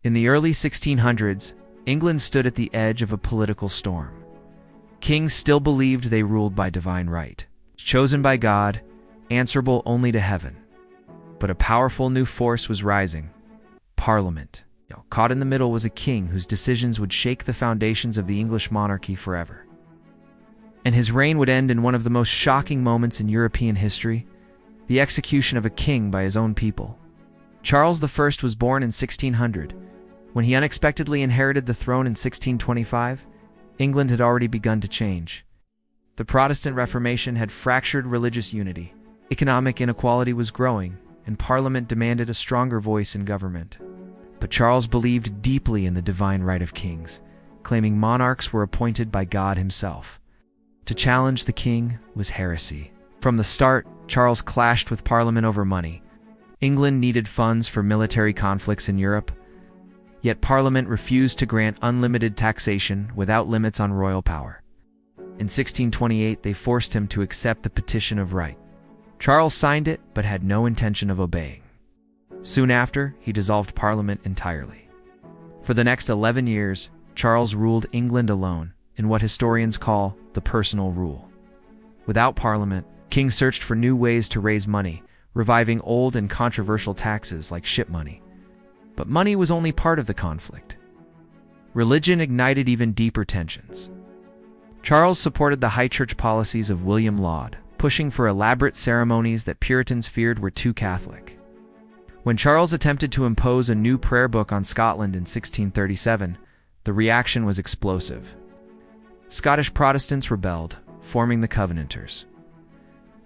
In the early 1600s, England stood at the edge of a political storm. Kings still believed they ruled by divine right, chosen by God, answerable only to heaven. But a powerful new force was rising: Parliament. Caught in the middle was a king whose decisions would shake the foundations of the English monarchy forever. And his reign would end in one of the most shocking moments in European history: the execution of a king by his own people. Charles I was born in 1600. When he unexpectedly inherited the throne in 1625, England had already begun to change. The Protestant Reformation had fractured religious unity. Economic inequality was growing, and Parliament demanded a stronger voice in government. But Charles believed deeply in the divine right of kings, claiming monarchs were appointed by God himself. To challenge the king was heresy. From the start, Charles clashed with Parliament over money. England needed funds for military conflicts in Europe, yet Parliament refused to grant unlimited taxation without limits on royal power. In 1628, they forced him to accept the Petition of Right. Charles signed it, but had no intention of obeying. Soon after, he dissolved Parliament entirely. For the next 11 years, Charles ruled England alone, in what historians call the personal rule. Without Parliament, kings searched for new ways to raise money, reviving old and controversial taxes like ship money. But money was only part of the conflict. Religion ignited even deeper tensions. Charles supported the high church policies of William Laud, pushing for elaborate ceremonies that Puritans feared were too Catholic. When Charles attempted to impose a new prayer book on Scotland in 1637, the reaction was explosive. Scottish Protestants rebelled, forming the Covenanters.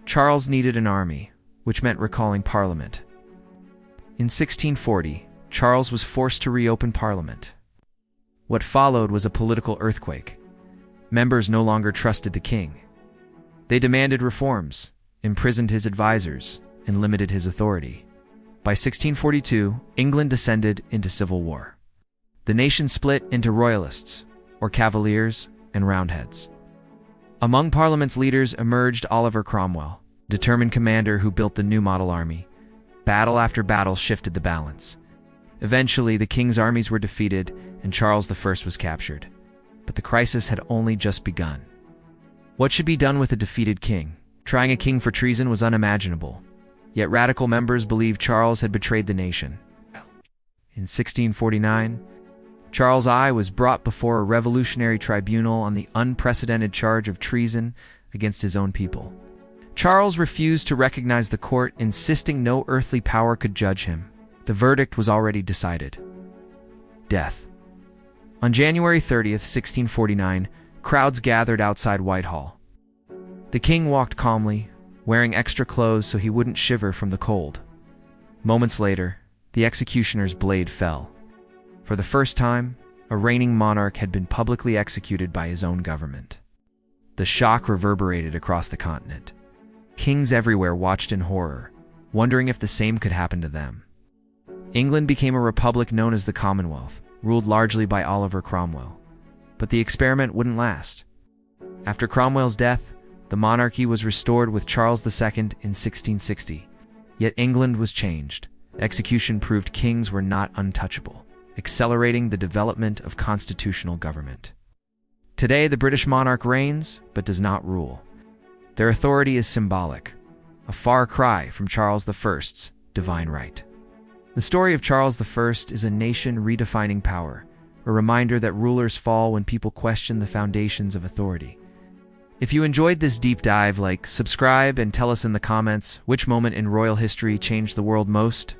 Charles needed an army, which meant recalling Parliament. In 1640, Charles was forced to reopen Parliament. What followed was a political earthquake. Members no longer trusted the king. They demanded reforms, imprisoned his advisors, and limited his authority. By 1642, England descended into civil war. The nation split into royalists, or cavaliers, and roundheads. Among Parliament's leaders emerged Oliver Cromwell, determined commander who built the new model army. Battle after battle shifted the balance. Eventually, the king's armies were defeated, and Charles I was captured. But the crisis had only just begun. What should be done with a defeated king? Trying a king for treason was unimaginable. Yet radical members believed Charles had betrayed the nation. In 1649, Charles I was brought before a revolutionary tribunal on the unprecedented charge of treason against his own people. Charles refused to recognize the court, insisting no earthly power could judge him. The verdict was already decided: death. On January 30th, 1649, crowds gathered outside Whitehall. The king walked calmly, wearing extra clothes so he wouldn't shiver from the cold. Moments later, the executioner's blade fell. For the first time, a reigning monarch had been publicly executed by his own government. The shock reverberated across the continent. Kings everywhere watched in horror, wondering if the same could happen to them. England became a republic known as the Commonwealth, ruled largely by Oliver Cromwell. But the experiment wouldn't last. After Cromwell's death, the monarchy was restored with Charles II in 1660. Yet England was changed. Execution proved kings were not untouchable, accelerating the development of constitutional government. Today, the British monarch reigns, but does not rule. Their authority is symbolic, a far cry from Charles I's divine right. The story of Charles I is a nation redefining power, a reminder that rulers fall when people question the foundations of authority. If you enjoyed this deep dive, subscribe, and tell us in the comments which moment in royal history changed the world most.